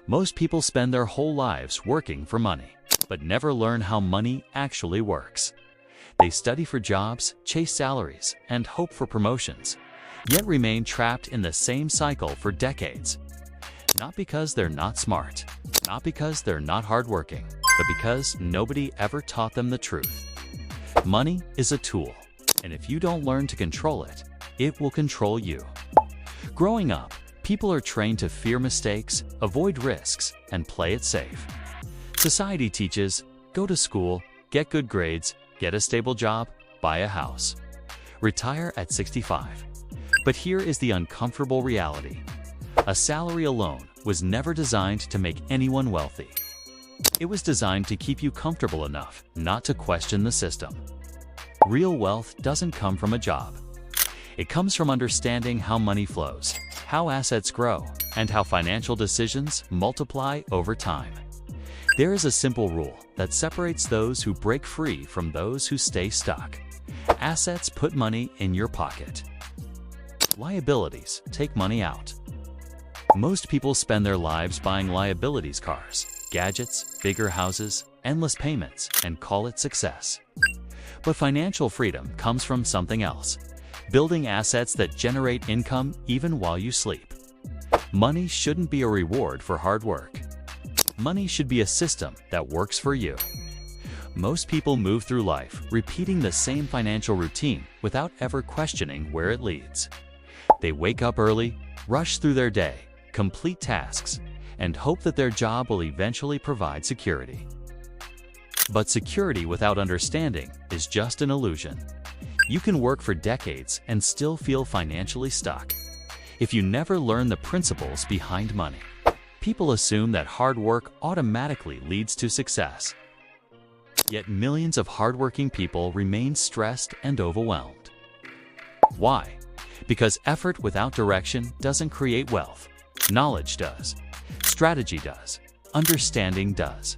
Most people spend their whole lives working for money, but never learn how money actually works. They study for jobs, chase salaries, and hope for promotions, yet remain trapped in the same cycle for decades. Not because they're not smart, not because they're not hardworking, but because nobody ever taught them the truth. Money is a tool, and if you don't learn to control it, it will control you. Growing up, people are trained to fear mistakes, avoid risks, and play it safe. Society teaches, go to school, get good grades, get a stable job, buy a house. Retire at 65. But here is the uncomfortable reality. A salary alone was never designed to make anyone wealthy. It was designed to keep you comfortable enough not to question the system. Real wealth doesn't come from a job. It comes from understanding how money flows, how assets grow, and how financial decisions multiply over time. There is a simple rule that separates those who break free from those who stay stuck. Assets put money in your pocket. Liabilities take money out. Most people spend their lives buying liabilities cars, gadgets, bigger houses, endless payments, and call it success. But financial freedom comes from something else. Building assets that generate income even while you sleep. Money shouldn't be a reward for hard work. Money should be a system that works for you. Most people move through life repeating the same financial routine without ever questioning where it leads. They wake up early, rush through their day, complete tasks, and hope that their job will eventually provide security. But security without understanding is just an illusion. You can work for decades and still feel financially stuck if you never learn the principles behind money. People assume that hard work automatically leads to success. Yet millions of hardworking people remain stressed and overwhelmed. Why? Because effort without direction doesn't create wealth. Knowledge does. Strategy does. Understanding does.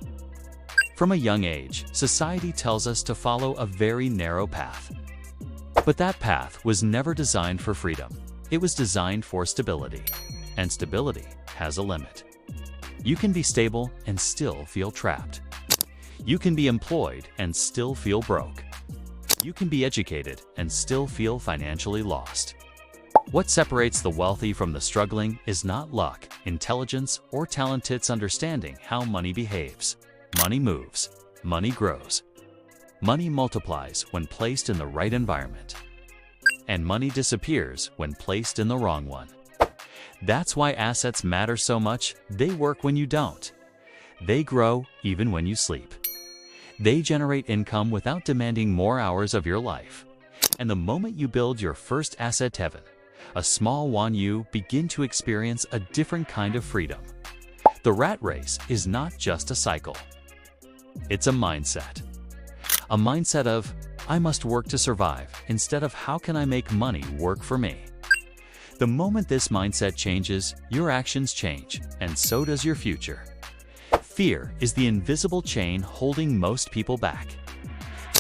From a young age, society tells us to follow a very narrow path. But that path was never designed for freedom. It was designed for stability. And stability has a limit. You can be stable and still feel trapped. You can be employed and still feel broke. You can be educated and still feel financially lost. What separates the wealthy from the struggling is not luck, intelligence, or talent. It's understanding how money behaves. Money moves. Money grows. Money multiplies when placed in the right environment. And money disappears when placed in the wrong one. That's why assets matter so much. They work when you don't. They grow even when you sleep. They generate income without demanding more hours of your life. And the moment you build your first asset heaven, a small one, you begin to experience a different kind of freedom. The rat race is not just a cycle. It's a mindset. A mindset of, I must work to survive, instead of how can I make money work for me. The moment this mindset changes, your actions change, and so does your future. Fear is the invisible chain holding most people back.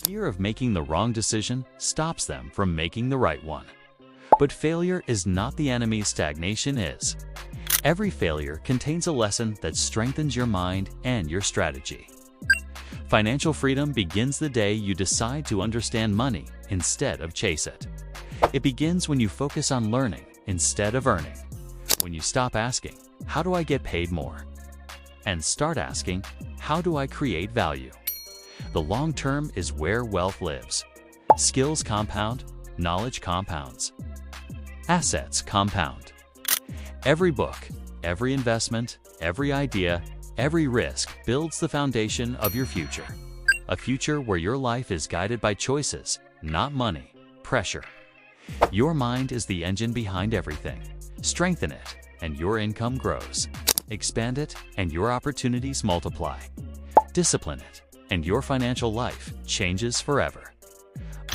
Fear of making the wrong decision stops them from making the right one. But failure is not the enemy, stagnation is. Every failure contains a lesson that strengthens your mind and your strategy. Financial freedom begins the day you decide to understand money instead of chase it. It begins when you focus on learning instead of earning. When you stop asking, how do I get paid more? And start asking, how do I create value? The long term is where wealth lives. Skills compound, knowledge compounds. Assets compound. Every book, every investment, every idea, every risk builds the foundation of your future. A future where your life is guided by choices, not money, pressure. Your mind is the engine behind everything. Strengthen it, and your income grows. Expand it, and your opportunities multiply. Discipline it, and your financial life changes forever.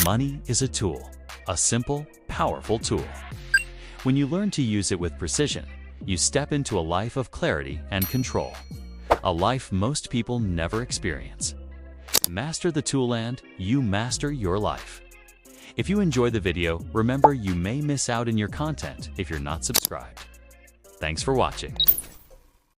Money is a tool, a simple, powerful tool. When you learn to use it with precision, you step into a life of clarity and control. A life most people never experience. Master the tool and you master your life. If you enjoy the video, remember you may miss out in your content if you're not subscribed. Thanks for watching.